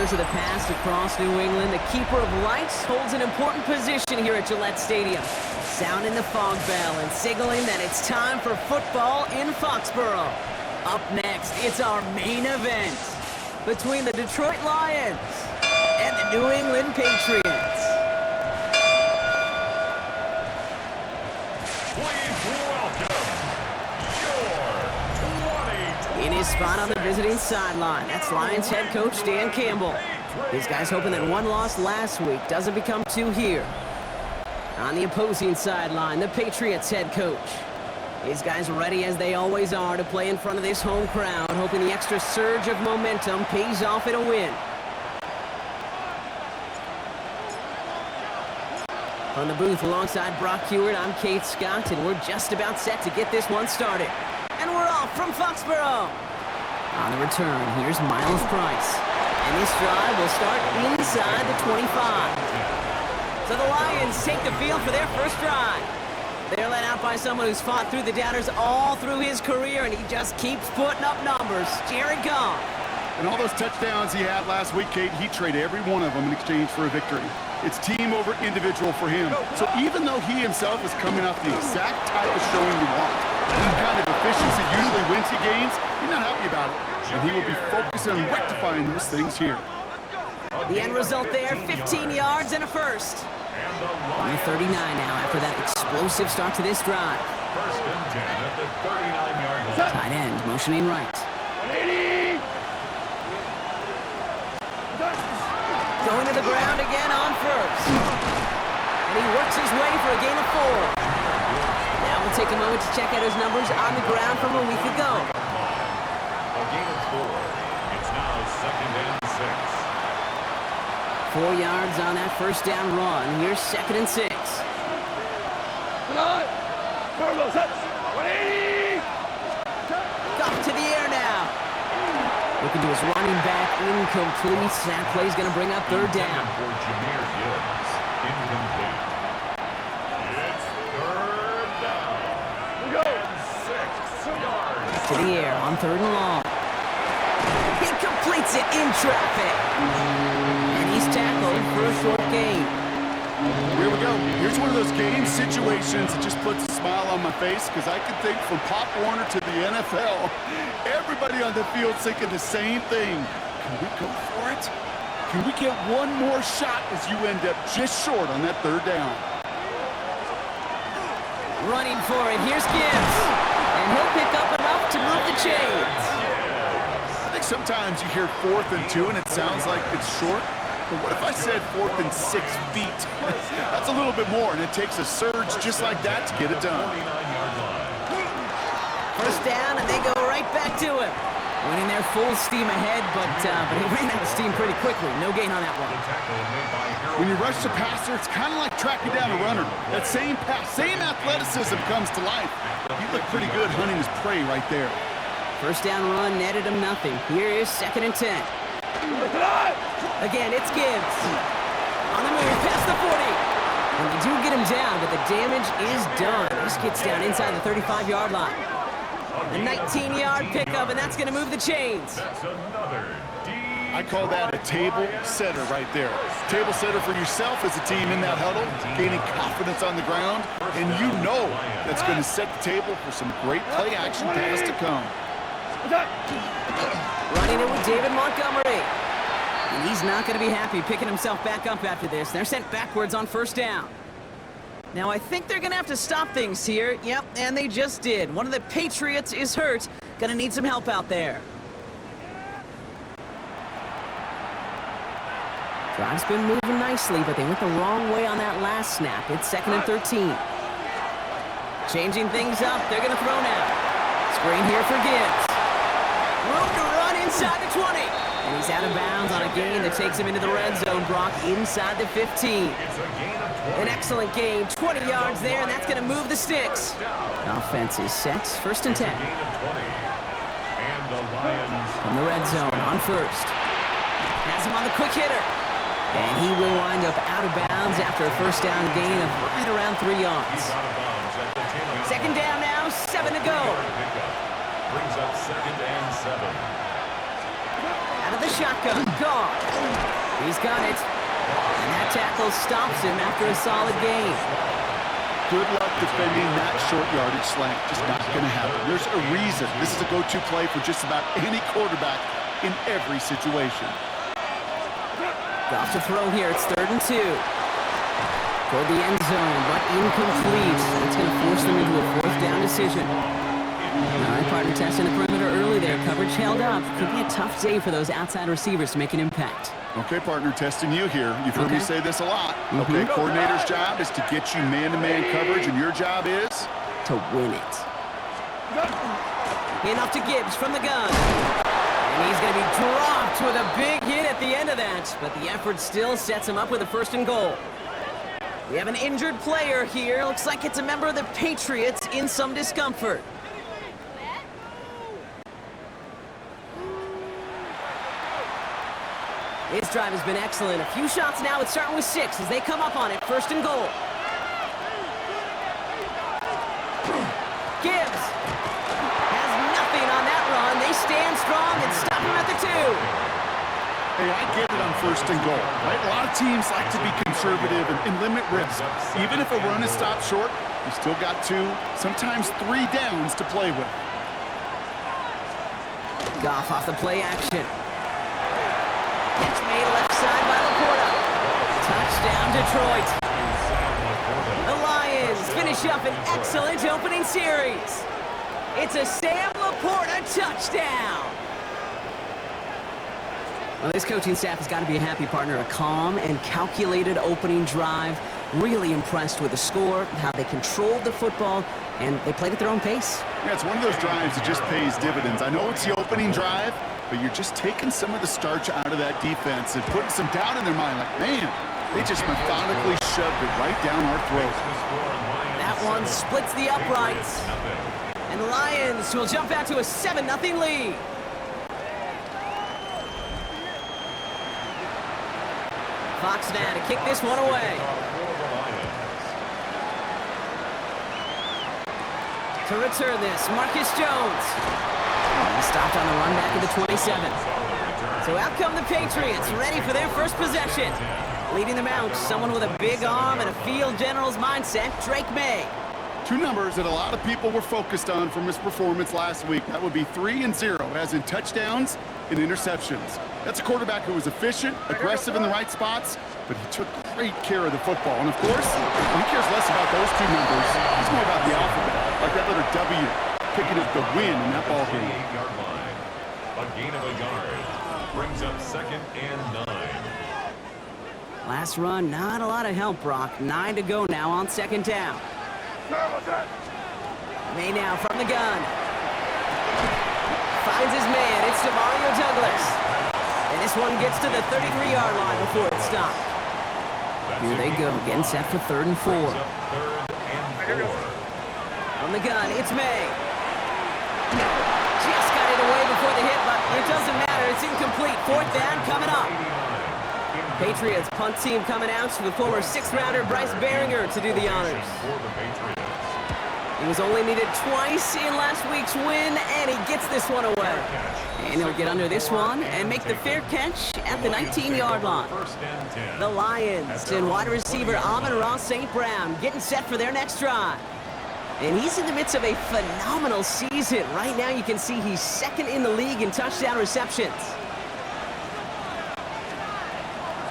years of the past across New England, the keeper of lights holds an important position here at Gillette Stadium, sounding the fog bell and signaling that it's time for football in Foxborough. Up next, it's our main event between the Detroit Lions and the New England Patriots. Please welcome your In his spot on the visiting sideline, that's Lions head coach Dan Campbell. These guys hoping that one loss last week doesn't become two here. On the opposing sideline, the Patriots head coach. These guys ready as they always are to play in front of this home crowd, hoping the extra surge of momentum pays off in a win. From the booth alongside Brock Hewitt, I'm Kate Scott, and we're just about set to get this one started. And we're off from Foxborough. On the return, here's Miles Price. And this drive will start inside the 25. So the Lions take the field for their first drive. They're led out by someone who's fought through the doubters all through his career, and he just keeps putting up numbers. Jared Goff. And all those touchdowns he had last week, Kate, he traded every one of them in exchange for a victory. It's team over individual for him. So even though he himself is coming off the exact type of showing you want, the kind of efficiency usually wins you games, you're not happy about it. And he will be focused on rectifying those things here. The end result there, 15 yards and a first. On the 39 now after that explosive start to this drive. first and 10 at the 39-yard line. Tight end motioning right. Going to the ground again on first. And he works his way for a gain of 4. Now we'll take a moment to check out his numbers on the ground from a week ago. A gain of 4. It's now second and 6. 4 yards on that first down run. Here's second and 6. Off to the air now. Looking to his running back, incomplete. That play's going to bring up third down. For Jahmyr Gibbs, incomplete. It's third down. And 6 yards. To the air on third and long. He completes it in traffic. And he's tackled for a short gain. Here we go. Here's one of those game situations that just puts a smile on my face because I can think from Pop Warner to the NFL, everybody on the field thinking the same thing. Can we go for it? Can we get one more shot as you end up just short on that third down? Running for it. Here's Gibbs. And he'll pick up enough to move the chains. I think sometimes you hear 4th and 2 and it sounds like it's short. But what if I said 4th and 6 feet? That's a little bit more, and it takes a surge just like that to get it done. 49-yard line. First down, and they go right back to him. Winning their full steam ahead, but he ran out of steam pretty quickly. No gain on that one. Tackle made by Harold. When you rush the passer, it's kind of like tracking down a runner. That same pass, same athleticism comes to life. He looked pretty good hunting his prey right there. First down run netted him nothing. Here is second and 10. Again, it's Gibbs. On the move, past the 40. And they do get him down, but the damage is done. This gets down inside the 35-yard line. A 19-yard pickup, and that's going to move the chains. That's another D. I call that a table setter right there. Table setter for yourself as a team in that huddle, gaining confidence on the ground, and you know that's going to set the table for some great play action pass to come. Running it with David Montgomery. And he's not going to be happy picking himself back up after this. They're sent backwards on first down. Now, I think they're going to have to stop things here. Yep, and they just did. One of the Patriots is hurt. Going to need some help out there. Drive's been moving nicely, but they went the wrong way on that last snap. It's second and 13. Changing things up. They're going to throw now. Screen here for Gibbs. Room to run inside the 20. And he's out of bounds on a gain that takes him into the red zone, Brock, inside the 15. An excellent gain, 20 yards there, and that's going to move the sticks. Offense is set, first and 10. From the red zone, on first. Has him on the quick hitter. And he will wind up out of bounds after a first down gain of right around 3 yards. Second down now, 7 to go. Brings up second and 7. Out of out of the shotgun. Gone. He's got it. And that tackle stops him after a solid gain. Good luck defending that short yardage slant. Just not going to happen. There's a reason this is a go-to play for just about any quarterback in every situation. Off to throw here. It's 3rd and 2. Toward the end zone, but incomplete. That's going to force them into a 4th down decision. All right, partner, testing the perimeter early there. Coverage held up. Could be a tough day for those outside receivers to make an impact. Okay, partner, testing you here. You've heard me say this a lot. Okay, coordinator's job is to get you man-to-man coverage, and your job is? To win it. In off to Gibbs from the gun. And he's going to be dropped with a big hit at the end of that. But the effort still sets him up with a 1st and goal. We have an injured player here. Looks like it's a member of the Patriots in some discomfort. His drive has been excellent. A few shots now. It's starting with 6 as they come up on it. 1st and goal. Gibbs has nothing on that run. They stand strong and stop him at the 2. Hey, I get it on 1st and goal, right? A lot of teams like to be conservative and limit risk. Even if a run is stopped short, you still got 2, sometimes 3 downs to play with. Goff off the play action. Catch made left side by Laporta. Touchdown, Detroit. The Lions finish up an excellent opening series. It's a Sam Laporta touchdown. Well, this coaching staff has got to be a happy partner. A calm and calculated opening drive. Really impressed with the score, how they controlled the football, and they played at their own pace. Yeah, it's one of those drives that just pays dividends. I know it's the opening drive, but you're just taking some of the starch out of that defense and putting some doubt in their mind. Like, man, they just methodically shoved it right down our throat. That one splits the uprights. And the Lions will jump out to a 7-0 lead. Fox now to kick this one away. To return this, Marcus Jones. He stopped on the run back at the 27. So out come the Patriots, ready for their first possession. Leading them out, someone with a big arm and a field general's mindset, Drake May. 2 numbers that a lot of people were focused on from his performance last week. That would be 3 and 0, as in touchdowns and interceptions. That's a quarterback who was efficient, aggressive in the right spots, but he took great care of the football. And of course, he cares less about those 2 numbers. It's more about the alphabet, like that letter W, picking up the win in that ball game. 8-yard line. A gain of a yard. Brings up 2nd and 9. Last run, not a lot of help, Brock. 9 to go now on 2nd down. May now from the gun. Finds his man. It's Demario Douglas. And this one gets to the 33-yard line before it stopped. Here they go, getting set for 3rd and 4. 3rd and 4. From the gun, it's May. Just got it away before the hit, but it doesn't matter. It's incomplete. 4th down coming up. Patriots punt team coming out to the former 6th-rounder Bryce Behringer to do the honors. He was only needed twice in last week's win, and he gets this one away. And he'll get under this one and make the fair catch at the 19-yard line. The Lions and wide receiver Amon-Ra St. Brown getting set for their next drive. And he's in the midst of a phenomenal season. Right now you can see he's 2nd in the league in touchdown receptions.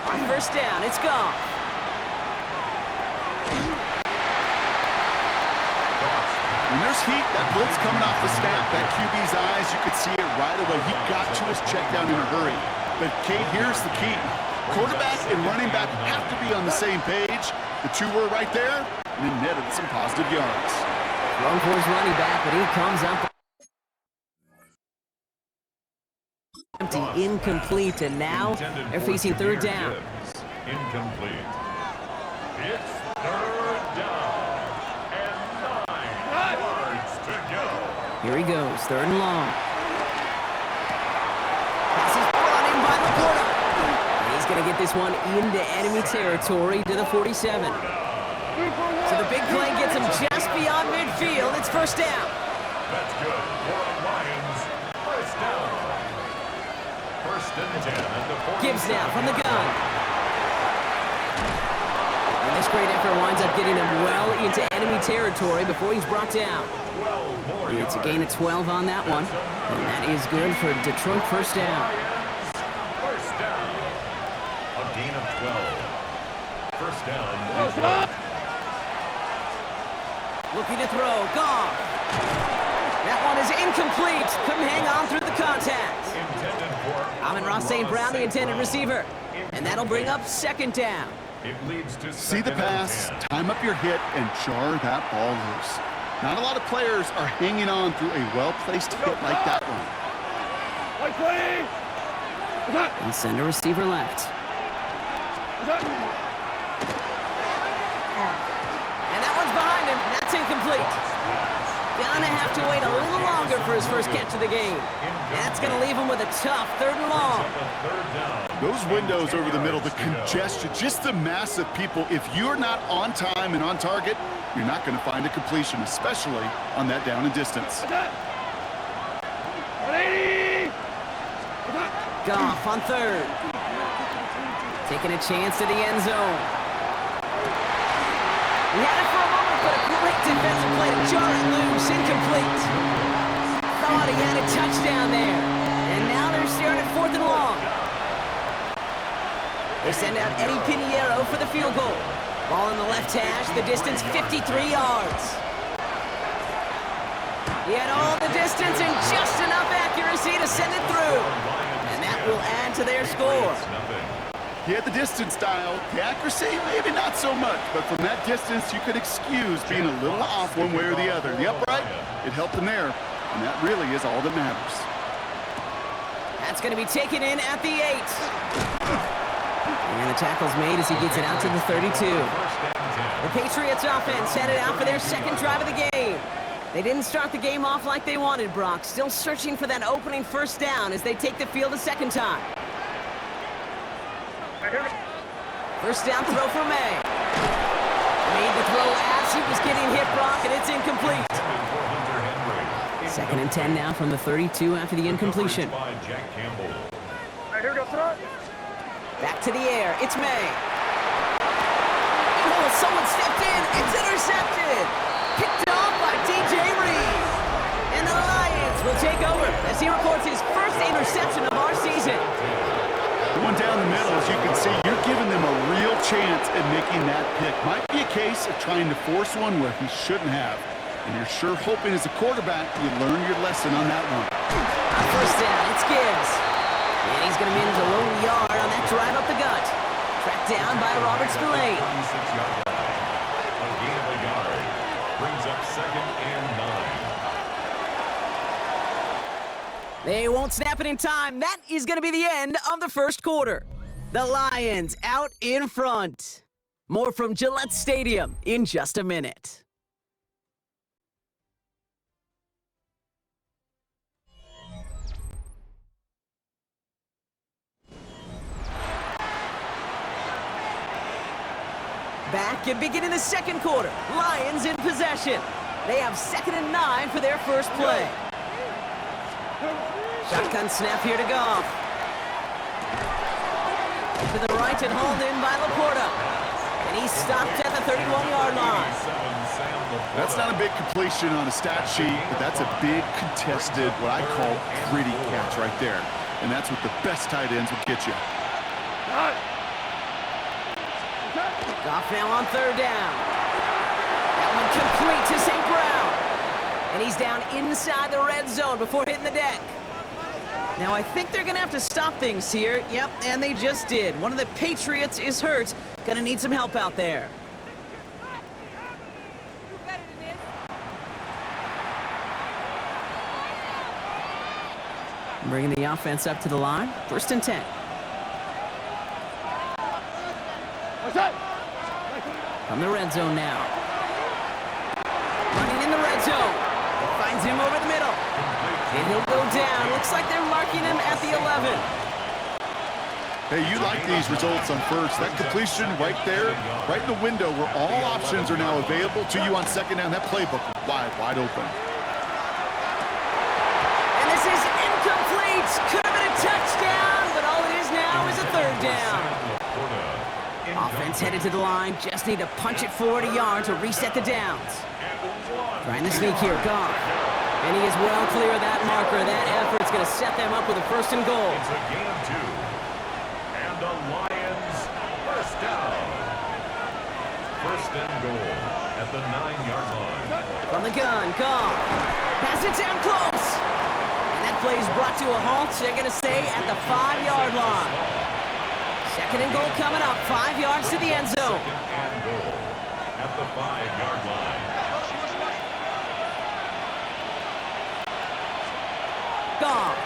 On 1st down, it's gone. When there's heat, that blitz coming off the snap, that QB's eyes, you could see it right away. He got to his check down in a hurry. But, Kate, here's the key. Quarterback and running back have to be on the same page. The 2 were right there, and it netted some positive yards. Run for his running back, but he comes up empty, incomplete, and now they're facing 3rd down. Incomplete. It's 3rd down. Here he goes, 3rd and long. Pass is brought in by Laporta. He's going to get this one into enemy territory to the 47. So the big play gets him just beyond midfield. It's 1st down. That's good for the Lions. 1st down. First and 10 at the 47. Gibbs now from the gun. And this great effort winds up getting him well into enemy territory before he's brought down. 12 more It's a yards. gain of 12 on that one. And that is good for Detroit first down. First down. A gain of 12. First down. Looking to throw. Goff. That one is incomplete. Couldn't hang on through the contact. Intended for Amon-Ra St. Brown, the intended receiver. And that'll bring up second down. It leads to See the second and pass, 10. time up your hit, and jar that ball loose. Not a lot of players are hanging on through a well-placed hit like that one. And send a receiver left. And that one's behind him. That's incomplete. Gonna have to wait a little longer for his first catch of the game. That's gonna leave him with a tough 3rd and long. Third down. Those windows over the middle, the congestion, just the mass of people. If you're not on time and on target, you're not going to find a completion, especially on that down and distance. Goff on 3rd. Taking a chance to the end zone. He had it for a moment, but a great defensive play to jar it loose. Incomplete. Thought he had a touchdown there. And now they're staring at 4th and long. They send out Eddie Pinheiro for the field goal. Ball in the left hash, the distance 53 yards. He had all the distance and just enough accuracy to send it through. And that will add to their score. He had the distance dialed. The accuracy, maybe not so much, but from that distance, you could excuse being a little off one way or the other. The upright, it helped him there, and that really is all that matters. That's going to be taken in at the 8. And the tackle's made as he gets it out to the 32. The Patriots offense headed out for their second drive of the game. They didn't start the game off like they wanted, Brock. Still searching for that opening first down as they take the field a second time. First down throw for May. Made the throw as he was getting hit, Brock, and it's incomplete. Second and 10 now from the 32 after the incompletion. Back to the air. It's May. Oh, someone stepped in. It's intercepted. Picked off by DJ Reed. And the Lions will take over as he records his first interception of our season. Going down the middle, as you can see, you're giving them a real chance at making that pick. Might be a case of trying to force one where he shouldn't have. And you're sure hoping as a quarterback you learn your lesson on that one. First down, it's Gibbs. And he's going to manage a lone yard on that drive up the gut. Tracked down by Robert Spillane. A gain of a yard. Brings up second and 9. They won't snap it in time. That is going to be the end of the first quarter. The Lions out in front. More from Gillette Stadium in just a minute. Back and beginning the second quarter. Lions in possession. They have 2nd and 9 for their first play. Shotgun snap here to Goff. To the right and hauled in by Laporta. And he's stopped at the 31-yard line. That's not a big completion on a stat sheet, but that's a big contested, what I call pretty catch right there. And that's what the best tight ends will get you. Goff now on 3rd down. That one complete to St. Brown. And he's down inside the red zone before hitting the deck. Now I think they're going to have to stop things here. Yep, and they just did. One of the Patriots is hurt. Going to need some help out there. Bringing the offense up to the line. 1st and 10. From the red zone now. Running in the red zone. Finds him over the middle. And he'll go down. Looks like they're marking him at the 11. Hey, you like these results on first. That completion right there, right in the window where all options are now available to you on second down. That playbook wide open. And this is incomplete. Could have been a touchdown. third down. Offense headed to the line. Just need to punch it forward a yard to reset the downs. Trying to sneak here, Goff. And he is well clear of that marker. That effort's going to set them up with a first and goal. It's a gain of 2. And the Lions first down. First and goal at the 9-yard line. From the gun, Goff. Pass it down close. And that play is brought to a halt. They're going to stay at the 5-yard line. Second and goal coming up. 5 yards to the end zone. Second and goal at the 5-yard line. Goff.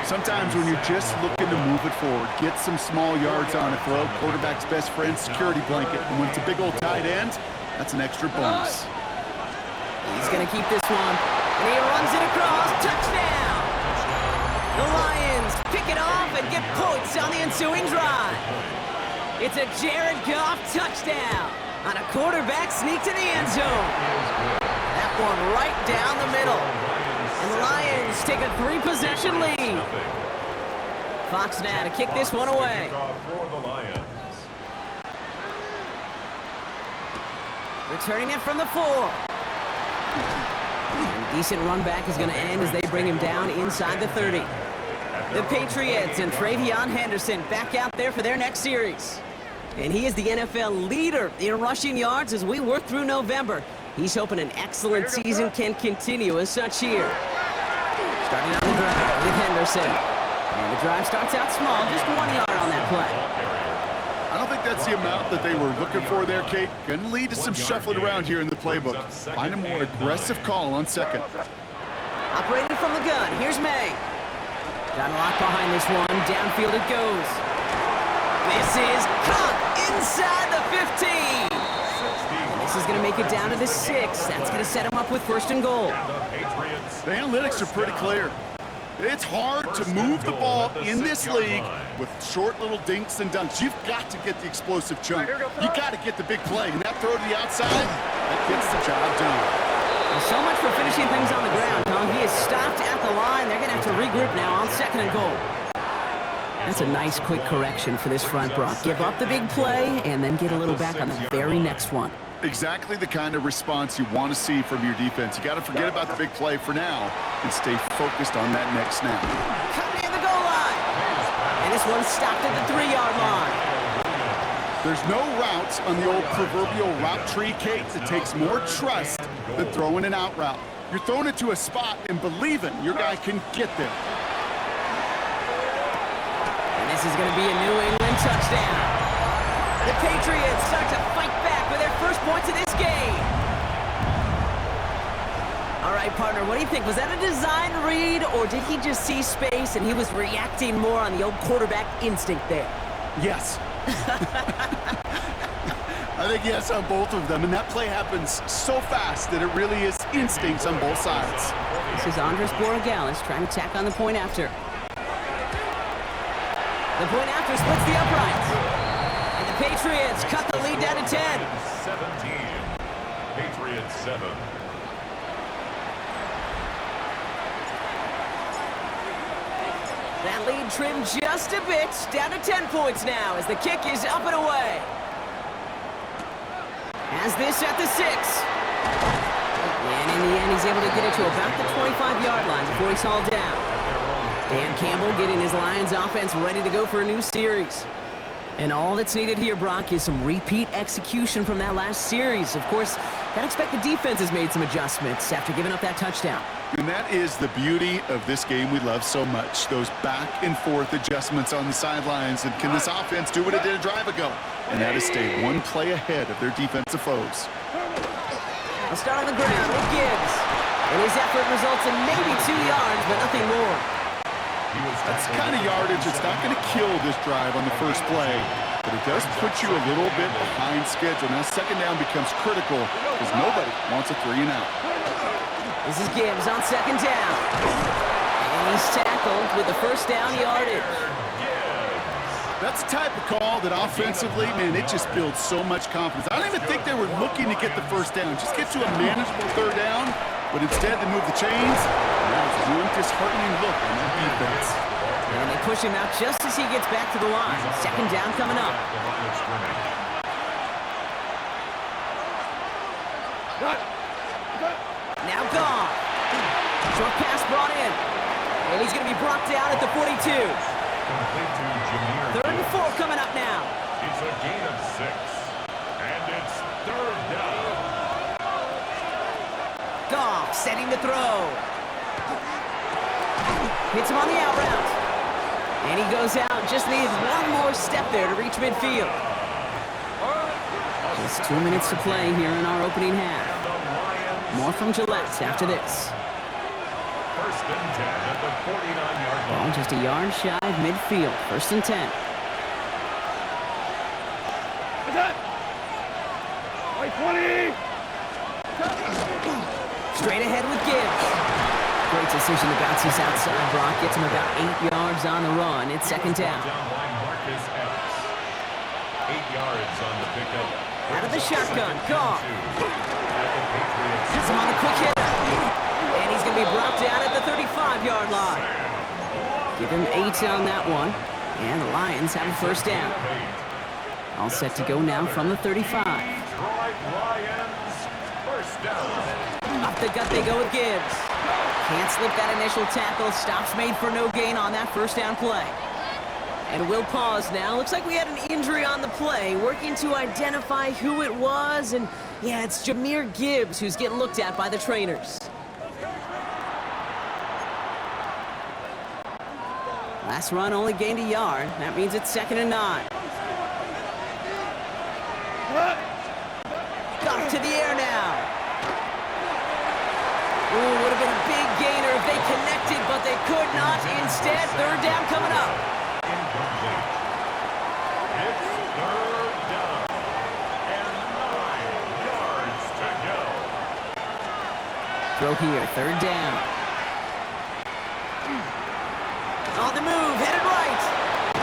Sometimes when you're just looking to move it forward, get some small yards on a throw, quarterback's best friend, security blanket. And when it's a big old tight end, that's an extra bonus. He's going to keep this one. And he runs it across. Touchdown! The Lions pick it off and get points on the ensuing drive. It's a Jared Goff touchdown on a quarterback sneak to the end zone. That one right down the middle. And the Lions take a 3-possession lead. Fox now to kick this one away. Returning it from the 4. And a decent run back is going to end as they bring him down inside the 30. The Patriots and Travion Henderson back out there for their next series. And he is the NFL leader in rushing yards as we work through November. He's hoping an excellent season can continue as such here. Starting on the drive with Henderson. And the drive starts out small, just 1 yard on that play. I don't think that's the amount that they were looking for there, Kate. Going to lead to some shuffling around here in the playbook. Find a more aggressive call on second. Operating from the gun, here's May. Got a lock behind this one. Downfield it goes. This is caught inside the 15. And this is going to make it down to the 6. That's going to set him up with first and goal. The analytics are pretty clear. It's hard to move the ball in this league with short little dinks and dunks. You've got to get the explosive chunk. You got to get the big play. And that throw to the outside, that gets the job done. So much for finishing things on the ground, Tom. He is stopped at the line. They're going to have to regroup now on second and goal. That's a nice quick correction for this front, Brock. Give up the big play and then get a little back on the very next one. Exactly the kind of response you want to see from your defense. You got to forget about the big play for now and stay focused on that next snap. Coming in the goal line. And this one stopped at the 3-yard line. There's no route on the old proverbial route tree, Kate, that takes more trust than throwing an out route. You're throwing it to a spot and believing your guy can get there. And this is going to be a New England touchdown. The Patriots start to fight back with their first points of this game. All right, partner, what do you think? Was that a design read, or did he just see space and he was reacting more on the old quarterback instinct there? Yes. I think yes on both of them, and that play happens so fast that it really is instincts on both sides. This is Andres Borregales trying to tack on the point after. The point after splits the uprights. And the Patriots cut the lead down to 10. 17. Patriots 7. That lead trimmed just a bit, down to 10 points now as the kick is up and away. Has this at the 6. And in the end, he's able to get it to about the 25-yard line before he's hauled down. Dan Campbell getting his Lions offense ready to go for a new series. And all that's needed here, Brock, is some repeat execution from that last series. Of course, I'd expect the defense has made some adjustments after giving up that touchdown. And that is the beauty of this game we love so much, those back and forth adjustments on the sidelines. And can this offense do what it did a drive ago? And that is stay one play ahead of their defensive foes. I'll start on the ground with Gibbs. And his effort results in maybe 2 yards, but nothing more. That's the kind of yardage that's not going to kill this drive on the first play, but it does put you a little bit behind schedule. Now second down becomes critical because nobody wants a 3 and out. This is Gibbs on second down. And he's tackled with the first down yardage. That's the type of call that offensively, man, it just builds so much confidence. I don't even think they were looking to get the first down. Just get to a manageable third down, But instead, they move the chains, and that is one disheartening look on that defense. And they push him out just as he gets back to the line. Second down coming up. Now gone. Short pass brought in. And he's going to be brought down at the 42. Third and 4 coming up now. It's a gain of 6. And it's third down. Goff setting the throw. Hits him on the out route. And he goes out. Just needs one more step there to reach midfield. Just 2 minutes to play here in our opening half. More from Gillette after this. First and 10 at the 49-yard line. Ball just a yard shy of midfield. First and 10. Straight ahead with Gibbs. Great decision to bounce this outside. Brock gets him about 8 yards on the run. It's second down. 8 yards on the pickup. Out of the shotgun. Goff. Hits him on the quick hitter. And he's going to be brought down at the 35-yard line. Give him 8 on that one. And the Lions have a first down. All set to go now from the 35. Off the gut they go with Gibbs. Can't slip that initial tackle. Stops made for no gain on that first down play. And we'll pause now. Looks like we had an injury on the play. Working to identify who it was. And yeah, it's Jahmyr Gibbs who's getting looked at by the trainers. Last run only gained a yard. That means it's second and 9. Got to the air now. Ooh, would have been a big gainer if they connected, but they could not. Instead, third down coming up. Incomplete. It's third down. And 9 yards to go. Throw here, third down. On the move, headed right.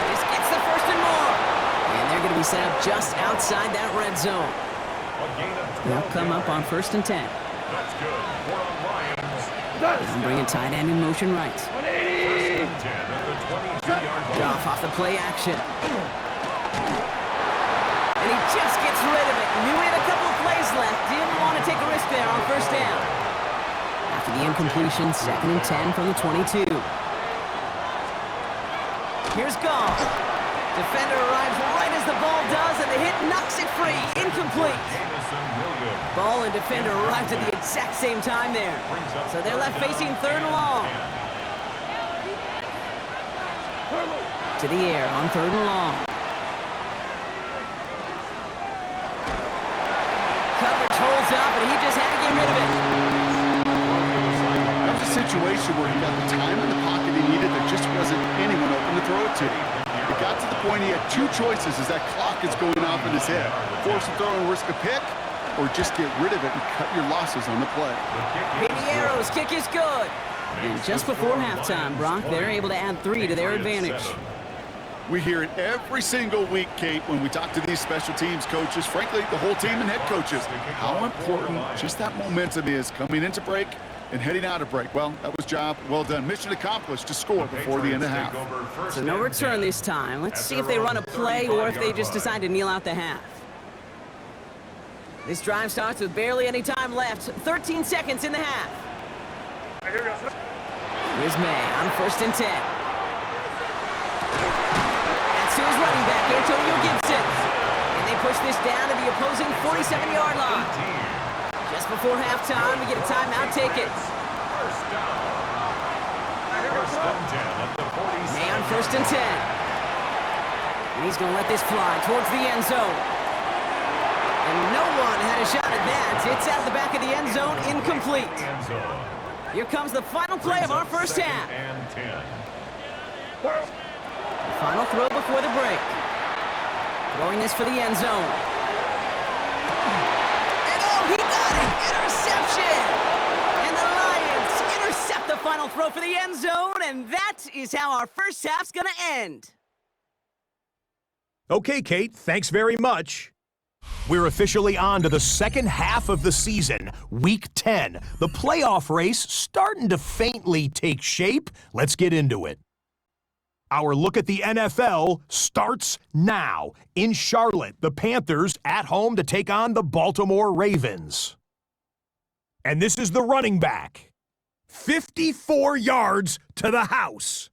Just gets the first and more. And they're going to be set up just outside that red zone. They'll come up on first and 10. That's good. We're on Lions. And bring a tight end in motion right. First and 10 at the 22-yard line. Goff off the play action. And he just gets rid of it. Knew he had a couple of plays left. Didn't want to take a risk there on first down. After the incompletion, second and 10 from the 22. Here's Goff. Defender arrives right as the ball does, and the hit knocks it free. Incomplete. Ball and defender arrived at the exact same time there. So they're left facing third and long. To the air on third and long. Coverage holds up, and he just had to get rid of it. That was a situation where he got the time in the pocket he needed. There just wasn't anyone open to throw it to. It got to the point he had 2 choices as that clock is going off in his head. Force a throw and risk a pick, or just get rid of it and cut your losses on the play. Baby Arrow's kick is good. And just before halftime, Brock, they're able to add 3 to their advantage. We hear it every single week, Kate, when we talk to these special teams coaches, frankly, the whole team and head coaches, how important just that momentum is coming into break and heading out of break. Well, that was job well done. Mission accomplished to score before the end of half. So no return this time. Let's see if they run a play or if they just decide to kneel out the half. This drive starts with barely any time left. 13 seconds in the half. Here's May on first and 10. That's to his running back, Antonio Gibson. And they push this down to the opposing 47-yard line. Just before halftime, we get a timeout. Take it. First down. First and 10 at the 47. May on first and 10. And he's going to let this fly towards the end zone. And no one had a shot at that. It's out of the back of the end zone, incomplete. Here comes the final play of our first half. And 10. The final throw before the break. Throwing this for the end zone. And oh, he got it! Interception! And the Lions intercept the final throw for the end zone, and that is how our first half's gonna end. Okay, Kate, thanks very much. We're officially on to the second half of the season, Week 10. The playoff race starting to faintly take shape. Let's get into it. Our look at the NFL starts now. In Charlotte, the Panthers at home to take on the Baltimore Ravens. And this is the running back. 54 yards to the house.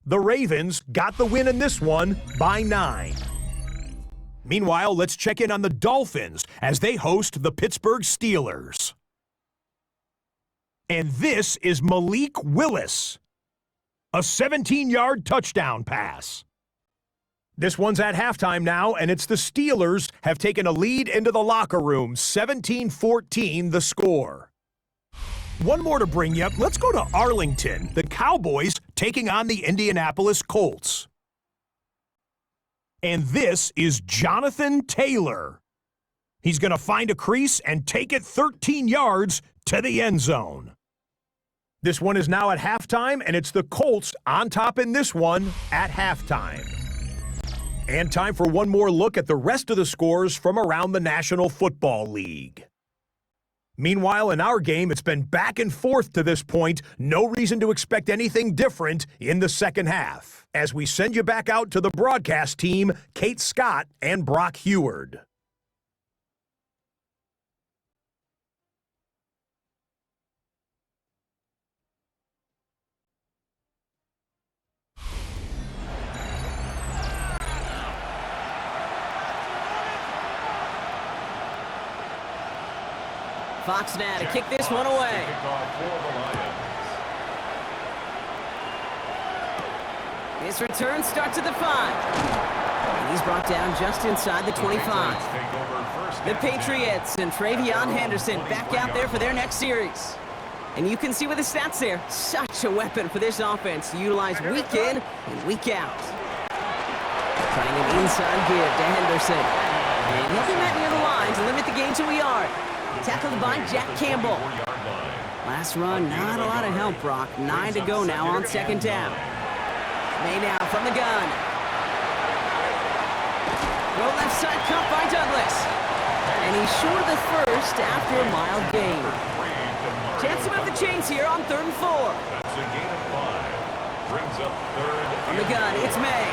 The Ravens got the win in this one by 9. Meanwhile, let's check in on the Dolphins as they host the Pittsburgh Steelers. And this is Malik Willis. A 17-yard touchdown pass. This one's at halftime now, and it's the Steelers have taken a lead into the locker room. 17-14 the score. One more to bring you up. Let's go to Arlington. The Cowboys taking on the Indianapolis Colts. And this is Jonathan Taylor. He's going to find a crease and take it 13 yards to the end zone. This one is now at halftime, and it's the Colts on top in this one at halftime. And time for one more look at the rest of the scores from around the National Football League. Meanwhile, in our game, it's been back and forth to this point. No reason to expect anything different in the second half. As we send you back out to the broadcast team, Kate Scott and Brock Heward. Fox now to kick this one away. This return starts at the 5. And he's brought down just inside the 25. The Patriots and Travion Henderson back out there for their next series. And you can see with the stats there, such a weapon for this offense to utilize week in and week out. Trying an inside give to Henderson. And he'll be met near the line to limit the gain to a yard. Tackled by Jack Campbell. Last run, not a lot of help, Brock. 9 to go now on second down. May now from the gun. Throw left side cut by Douglas. And he's short of the first after a mild gain. Chance to move the chains here on 3rd and 4. That's a gain of 5. Brings up 3rd. From the gun, it's May.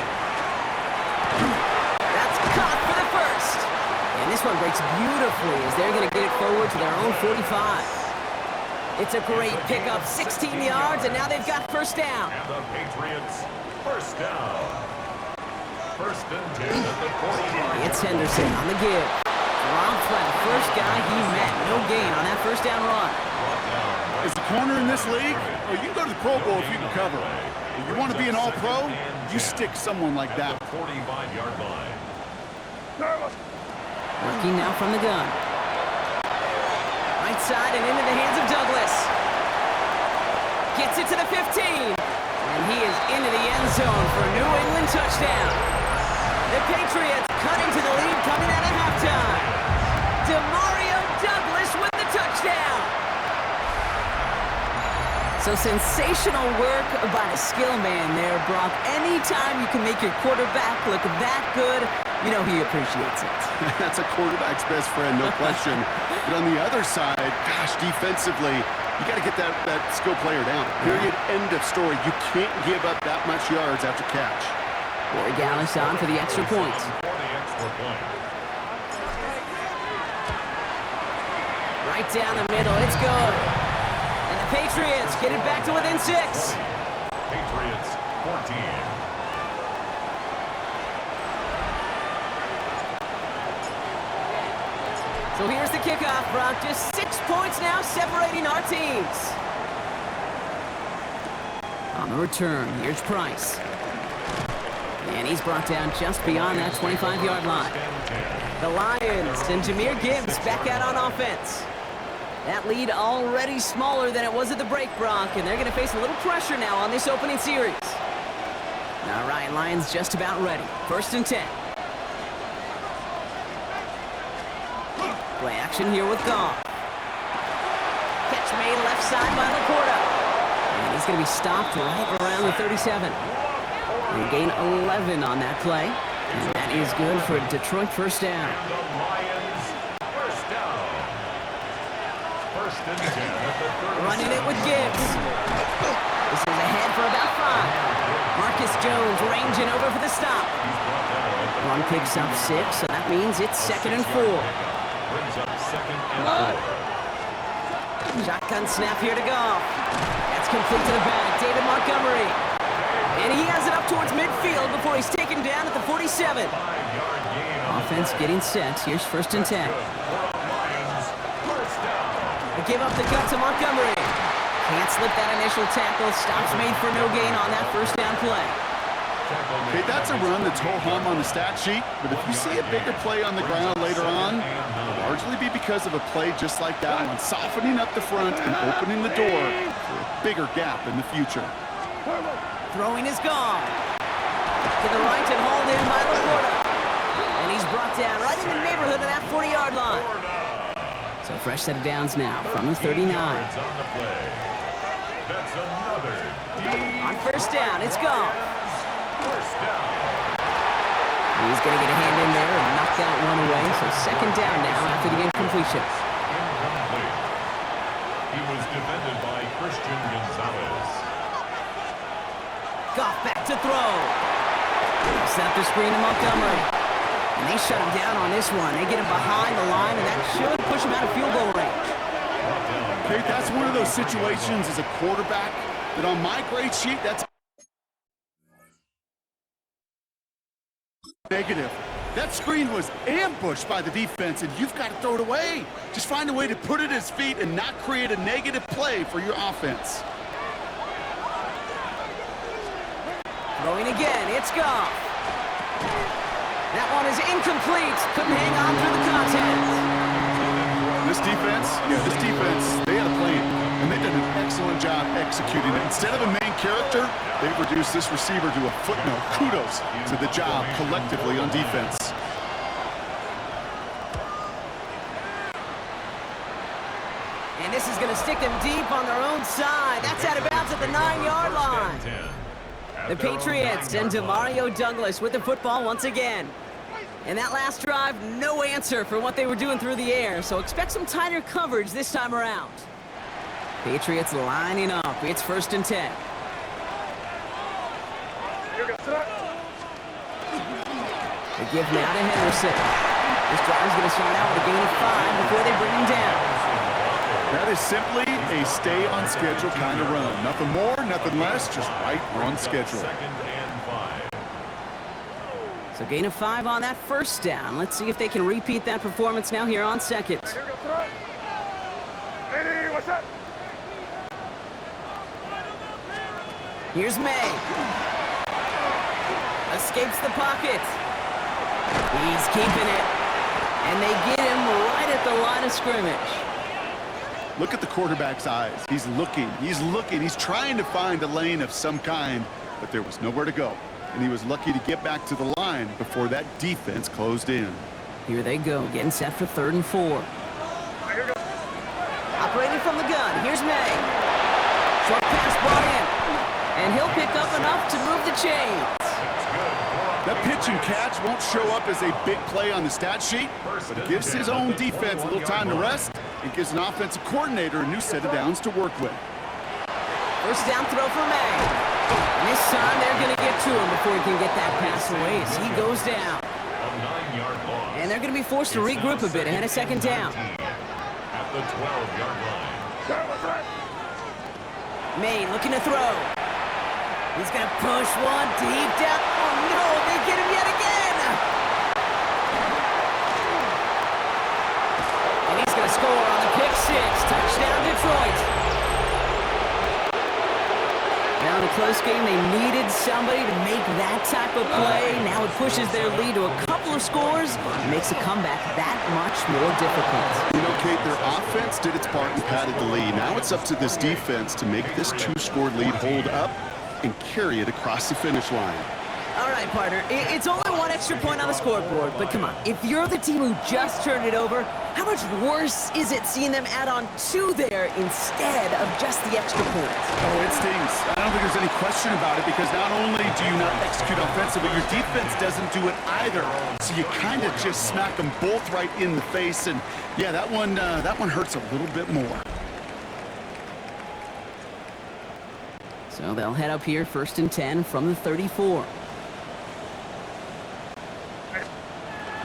That's caught for the first. And this one breaks beautifully as they're going to get it forward to their own 45. It's a great pickup, 16 yards, and now they've got first down. And the Patriots, first down. First and 10 at the 45. It's Henderson on the give. Dropped by the first guy he met. No gain on that first down run. As a corner in this league, well, you can go to the Pro Bowl if you can cover. If you want to be an all-pro, you stick someone like that. 45-yard line. Working now from the gun. Right side and into the hands of Douglas. Gets it to the 15. And he is into the end zone for a New England touchdown. The Patriots cutting to the lead coming out of halftime. Demario Douglas with the touchdown. So sensational work by the skill man there, Brock. Anytime you can make your quarterback look that good, you know he appreciates it. That's a quarterback's best friend, no question. But on the other side, gosh, defensively, you got to get that skill player down. Period, end of story. You can't give up that much yards after catch. Corey Gallis on for the extra point. Right down the middle, it's good. And the Patriots get it back to within 6. Patriots, 14. So here's the kickoff, Brock. Just 6 points now separating our teams. On the return, here's Price. And he's brought down just beyond that 25-yard line. The Lions and Jahmyr Gibbs back out on offense. That lead already smaller than it was at the break, Brock, and they're going to face a little pressure now on this opening series. All right, Lions just about ready. 1st and 10. Play action here with Goff. Catch made left side by Laporta. And he's going to be stopped right around the 37. And gain 11 on that play. And that is good for a Detroit first down. And the Lions first down. First and 10 at the 30. Running it with Gibbs. This is ahead for about 5. Marcus Jones ranging over for the stop. One picks up 6, so that means it's 2nd and 4. Brings up 2nd and 4. Shotgun snap here to go. That's complete to the back. David Montgomery. And he has it up towards midfield before he's taken down at the 47. 5-yard gain on Offense getting set. Here's 1st and 10. Lions first down. They give up the gut to Montgomery. Can't slip that initial tackle. Stops made for no gain on that first down play. Okay, that's a run that's ho-hum on the stat sheet, but if you see a bigger play on the ground later on, it'll largely be because of a play just like that one, softening up the front and opening the door for a bigger gap in the future. Throwing is gone. To the right and hauled in by Laporta. And he's brought down right in the neighborhood of that 40-yard line. So fresh set of downs now from the 39. Yards on the play. That's another On first down, it's gone. first down. He's going to get a hand in there and knock that one away. So 2nd down now after the incompletion. Incomplete. He was defended by Christian Gonzalez. Goff back to throw. Set the screen to Montgomery. And they shut him down on this one. They get him behind the line, and that should push him out of field goal range. Okay, that's one of those situations as a quarterback that on my grade sheet, that's negative. That screen was ambushed by the defense, and you've got to throw it away. Just find a way to put it at his feet and not create a negative play for your offense. Throwing again, it's Goff. That one is incomplete. Couldn't hang on through the contact. This defense, they had a plan, and they did an excellent job executing it. Instead of a main character, they've reduced this receiver to a footnote. Kudos to the job collectively on defense. And this is going to stick them deep on their own side. That's out of bounds at the 9-yard line. The Patriots and Demario Douglas with the football once again. And that last drive, no answer for what they were doing through the air, so expect some tighter coverage this time around. Patriots lining up. It's 1st and 10. They give now to Henderson. This drive's going to start out with a gain of 5 before they bring him down. That is simply a stay-on-schedule kind of run. Nothing more, nothing less, just right on schedule. 2nd and 5. So gain of 5 on that first down. Let's see if they can repeat that performance now here on 2nd. Here's May. Escapes the pocket. He's keeping it. And they get him right at the line of scrimmage. Look at the quarterback's eyes. He's looking, he's trying to find a lane of some kind, but there was nowhere to go. And he was lucky to get back to the line before that defense closed in. Here they go, getting set for 3rd and 4. Operating from the gun, here's May. Short pass brought in. And he'll pick up enough to move the chains. That pitch and catch won't show up as a big play on the stat sheet, but it gives his own defense a little time to rest and gives an offensive coordinator a new set of downs to work with. First down throw for May. And this time they're going to get to him before he can get that pass away as he goes down. A 9-yard loss. And they're going to be forced to regroup a bit ahead of 2nd down. At the 12-yard line. May looking to throw. He's going to push one deep down. Oh, no, they get him yet again. And he's going to score on the pick 6. Touchdown, Detroit. Now in a close game, they needed somebody to make that type of play. Now it pushes their lead to a couple of scores and makes a comeback that much more difficult. You know, Kate, their offense did its part and padded the lead. Now it's up to this defense to make this 2-score lead hold up and carry it across the finish line. All right, partner, it's only one extra point on the scoreboard, but come on, if you're the team who just turned it over, How much worse is it seeing them add on 2 there instead of just the extra point? Oh, it stings. I don't think there's any question about it because not only do you not execute offensively, your defense doesn't do it either. So you kind of just smack them both right in the face. And yeah, that one hurts a little bit more. So they'll head up here, 1st and 10 from the 34.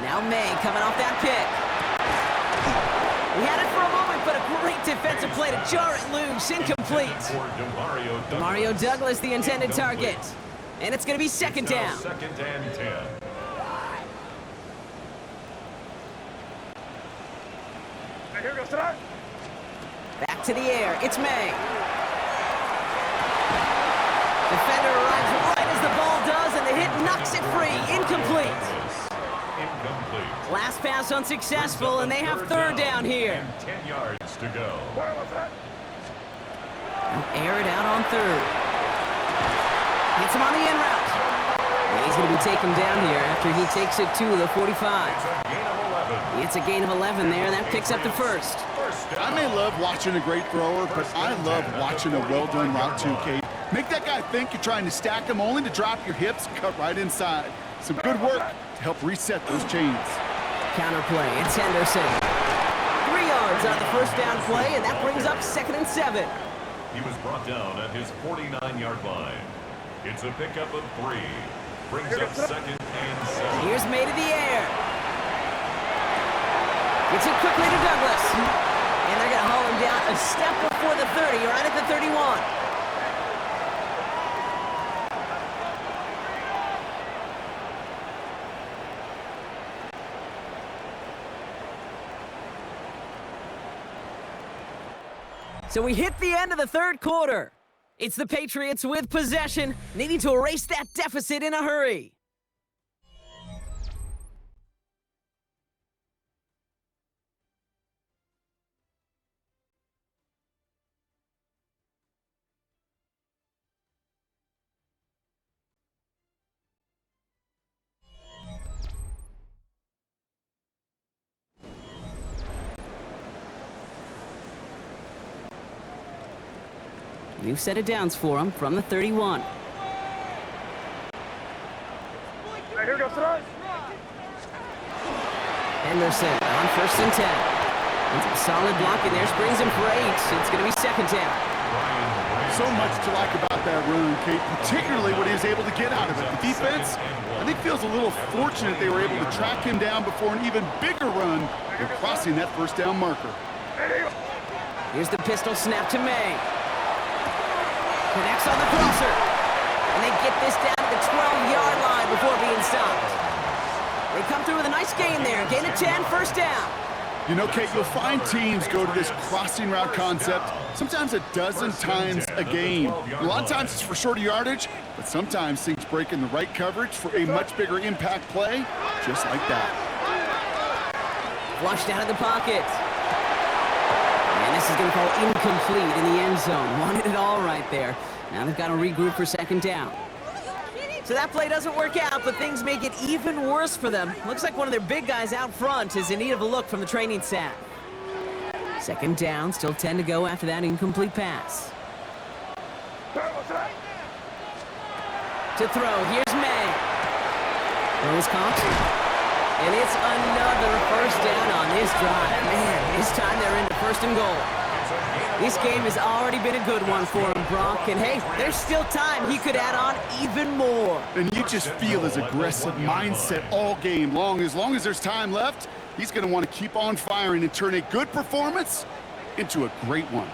Now May coming off that pick. We had it for a moment, but a great defensive play to jar it loose. Incomplete. Mario Douglas, the intended target. And it's going to be 2nd down. 2nd and 10. Back to the air. It's May. Defender arrives right as the ball does, and the hit knocks it free. Incomplete. Last pass unsuccessful, and they have 3rd down here. And 10 yards to go. Air it out on 3rd. Hits him on the in route. And he's going to be taken down here after he takes it to the 45. It's a gain of 11 there. That picks up the 1st. I may love watching a great thrower, but I love watching a well-done route too, Kate. Make that guy think you're trying to stack him only to drop your hips, cut right inside. Some good work to help reset those chains. Counterplay, it's Henderson. 3 yards on the 1st down play, and that brings up 2nd and 7. He was brought down at his 49-yard line. It's a pickup of 3. Brings up 2nd and 7. Here's May to the air. Gets it quickly to Douglas. And they're going to haul him down a step before the 30, right at the 31. So we hit the end of the 3rd quarter. It's the Patriots with possession, needing to erase that deficit in a hurry. New set of downs for him from the 31. Henderson on 1st and 10. It's a solid block in there, springs him for 8. It's going to be 2nd down. So much to like about that run, Kate, particularly what he was able to get out of it. The defense, I think, feels a little fortunate they were able to track him down before an even bigger run than crossing that 1st down marker. Here's the pistol snap to May. Connects on the crosser. And they get this down to the 12-yard line before being stopped. They come through with a nice gain there. Gain of 10, 1st down. You know, Kate, you'll find teams go to this crossing route concept sometimes a dozen times a game. A lot of times it's for shorter yardage, but sometimes things break in the right coverage for a much bigger impact play, just like that. Flushed out of the pocket. And this is going to fall incomplete in the end zone. Wanted it all right there. Now they've got to regroup for 2nd down. So that play doesn't work out, but things make it even worse for them. Looks like one of their big guys out front is in need of a look from the training staff. 2nd down, still 10 to go after that incomplete pass. To throw, here's May. Throw is caught. And it's another 1st down on this drive. Man, this time they're into 1st and goal. This game has already been a good one for him, Brock. And hey, there's still time. He could add on even more. And you just feel his aggressive mindset all game long. As long as there's time left, he's going to want to keep on firing and turn a good performance into a great one.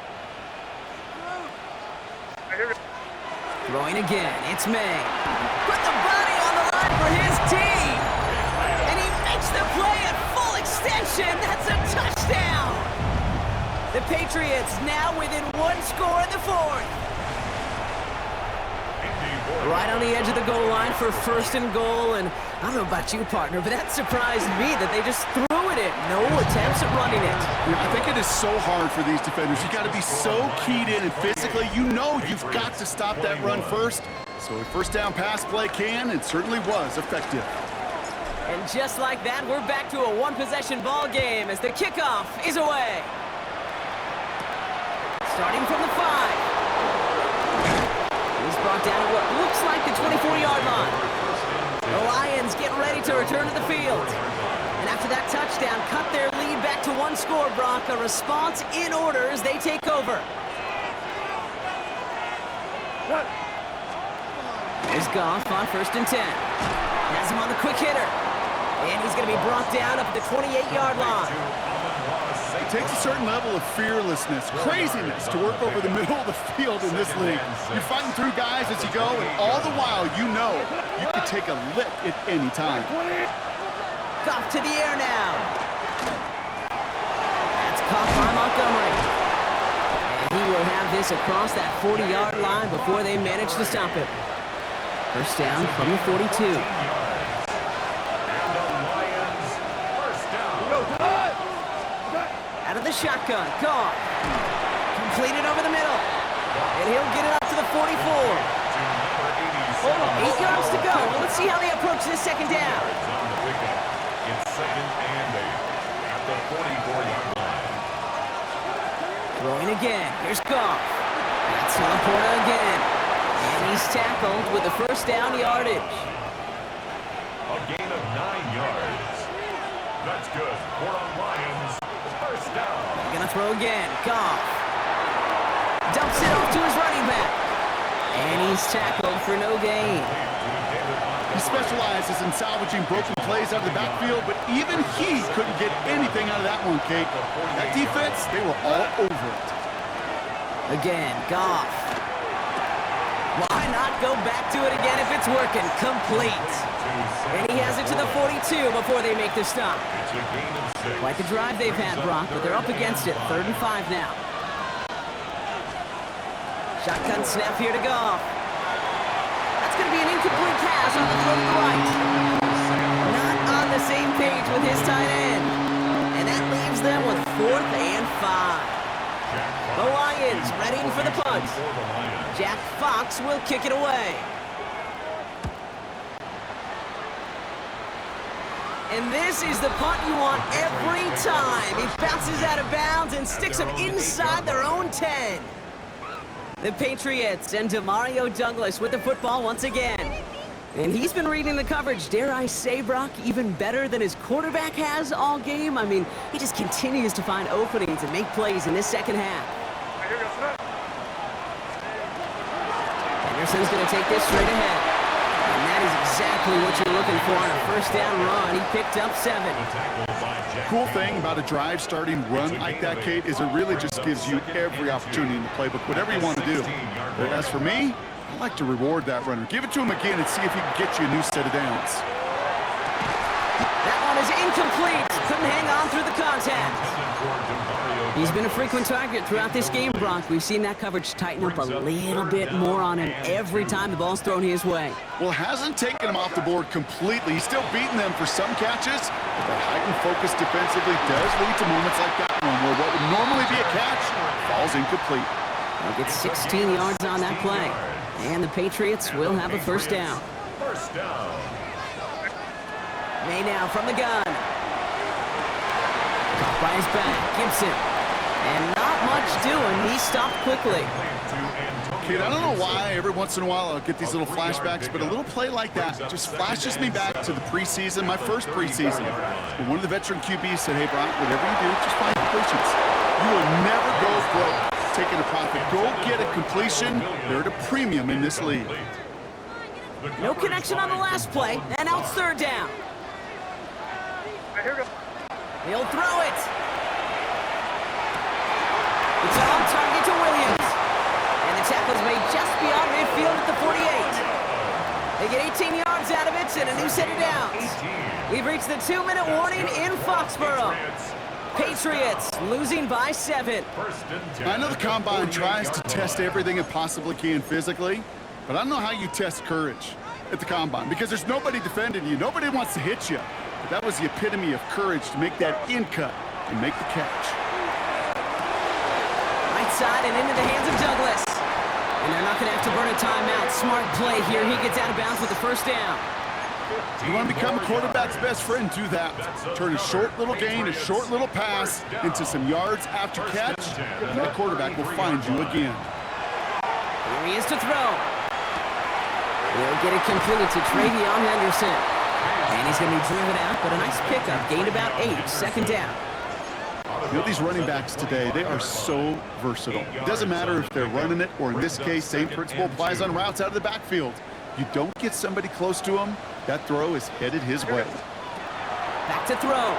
Throwing again, it's May. Put the body on the line for his team. And he makes the play at full extension. That's a touchdown. The Patriots now within 1 score in the 4th. Right on the edge of the goal line for 1st and goal. And I don't know about you, partner, but that surprised me that they just threw it in. No attempts at running it. Yeah, I think it is so hard for these defenders. You got to be so keyed in and physically, you know you've got to stop that run first. So a 1st down pass play can and certainly was effective. And just like that, we're back to a one-possession ball game as the kickoff is away. Starting from the 5. He's brought down at what looks like the 24-yard line. The Lions get ready to return to the field. And after that touchdown, cut their lead back to one score, Brock. A response in order as they take over. Here's Goff on 1st and 10. Has him on the quick hitter. And he's going to be brought down up at the 28-yard line. It takes a certain level of fearlessness, craziness to work over the middle of the field in this league. You're fighting through guys as you go, and all the while you know you can take a lick at any time. Goff to the air now. That's caught by Montgomery. And he will have this across that 40-yard line before they manage to stop it. First down from the 42. Out of the shotgun, Goff. Completed over the middle. And he'll get it up to the 44. 8 yards to go. Well, let's see how they approach this second down. It's 2nd and 8 at the 44-yard line. Throwing again. Here's Goff. That's Laporta again. And he's tackled with the first down yardage. A gain of 9 yards. That's good for the Lions. First down. They're going to throw again. Goff. Dumps it off to his running back. And he's tackled for no gain. He specializes in salvaging broken plays out of the backfield, but even he couldn't get anything out of that one, Kate. That defense, they were all over it. Again, Goff. Why not go back to it again if it's working? Complete. And he has it to the 42 before they make the stop. Quite the drive they've had, Brock, but they're up against it. 3rd and 5 now. Shotgun snap here to Goff. That's going to be an incomplete pass on the throw to the right. Not on the same page with his tight end. And that leaves them with 4th and 5. The Lions ready for the punt. Jack Fox will kick it away. And this is the punt you want every time. He bounces out of bounds and sticks them inside their own 10. The Patriots and Demario Douglas with the football once again. And he's been reading the coverage, dare I say, Brock, even better than his quarterback has all game. I mean, he just continues to find openings and make plays in this second half. Anderson's going to take this straight ahead. And that is exactly what you're looking for on a first down run. He picked up 7. Cool thing about a drive starting run like that, Kate, is it really just gives you every opportunity in the playbook, whatever you want to do. But as for me, I like to reward that runner. Give it to him again and see if he can get you a new set of downs. That one is incomplete. Couldn't hang on through the contact. He's been a frequent target throughout this game, Brock. We've seen that coverage tighten up a little bit more on him every time the ball's thrown his way. Well, hasn't taken him off the board completely. He's still beating them for some catches, but the heightened focus defensively does lead to moments like that one where what would normally be a catch falls incomplete. They'll get 16 yards on that play, and the Patriots will have a first down. First down. May now from the gun. Caught by his back, Gibson. And not much doing. He stopped quickly. Kid, I don't know why every once in a while I'll get these little flashbacks, but a little play like that just flashes me back to the preseason, my first preseason. And one of the veteran QBs said, hey, Brock, whatever you do, just find completions. You will never go broke taking a profit. Go get a completion. They're at a premium in this league. No connection on the last play, and now it's 3rd down. He'll throw it. It's on target to Williams. And the tackle's made just beyond midfield at the 48. They get 18 yards out of it and a new set of downs. We've reached the 2-minute warning in Foxborough. Patriots losing by 7. I know the Combine tries to test everything it possibly can physically, but I don't know how you test courage at the Combine because there's nobody defending you. Nobody wants to hit you. But that was the epitome of courage to make that in cut and make the catch. Right side and into the hands of Douglas. And they're not going to have to burn a timeout. Smart play here. He gets out of bounds with the first down. You want to become a quarterback's best friend, do that. Turn a short little gain, a short little pass into some yards after catch, and that quarterback will find you again. Here he is to throw. He'll get it complete to Travion Henderson. And he's going to be driven out, but a nice pickup. Gained about 8, second down. You know, these running backs today, they are so versatile. It doesn't matter if they're running it, or in this case, same principle applies on routes out of the backfield. You don't get somebody close to him, that throw is headed his way. Back to throw.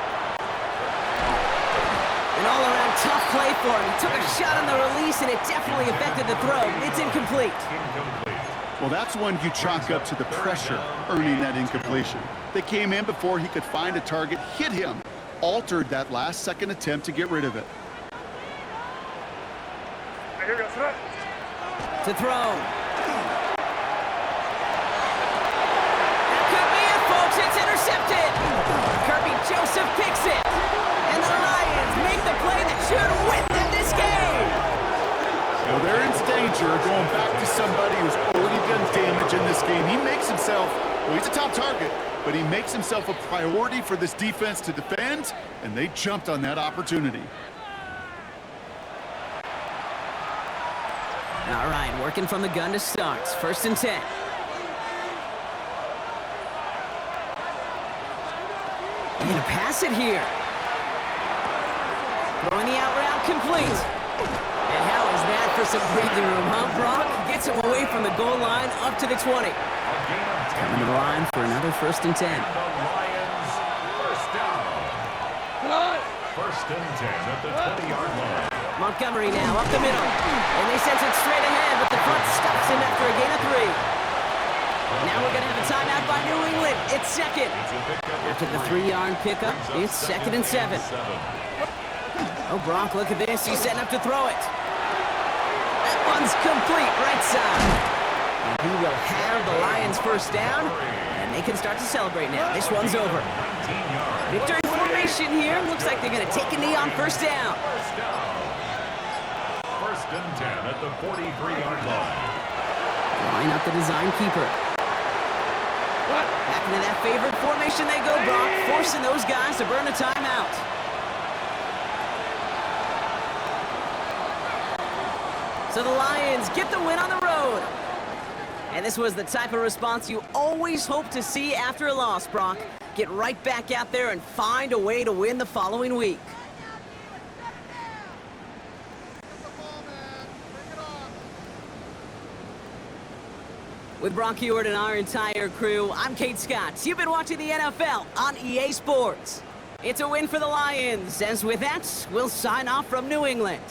An all-around tough play for him. He took a shot on the release, and it definitely affected the throw. It's incomplete. Well, that's one you chalk up to the pressure earning that incompletion. They came in before he could find a target, hit him, altered that last-second attempt to get rid of it. To throw. That could be it, folks. It's intercepted. Kirby Joseph picks it. And the Lions make the play that should win them this game. Well, they're in danger going back to somebody who's already done damage in this game. He makes himself, well, he's a top target, but he makes himself a priority for this defense to defend, and they jumped on that opportunity. All right, working from the gun to start. 1st and 10. He's gonna pass it here. Throwing the out route complete. And how is that for some breathing room, huh, Brock? Gets him away from the goal line up to the 20. Coming to the line for another 1st and 10. The Lions, first down. 1st and 10 at the 20-yard line. Montgomery now up the middle. And they send it straight ahead, but the front stops him after a gain of 3. Now we're going to have a timeout by New England. It's second. After the 3-yard pickup, it's 2nd and 7. Oh, Brock, look at this. He's setting up to throw it. That one's complete, right side. And he will have the Lions first down, and they can start to celebrate now. This one's over. Victory formation here. Looks like they're going to take a knee on 1st down. 1st and 10 at the 43-yard line. Line up the design keeper. Back into that favorite formation they go, Brock, forcing those guys to burn a timeout. So the Lions get the win on the road. And this was the type of response you always hope to see after a loss, Brock. Get right back out there and find a way to win the following week. With Brock Heward and our entire crew, I'm Kate Scott. You've been watching the NFL on EA Sports. It's a win for the Lions, as with that, we'll sign off from New England.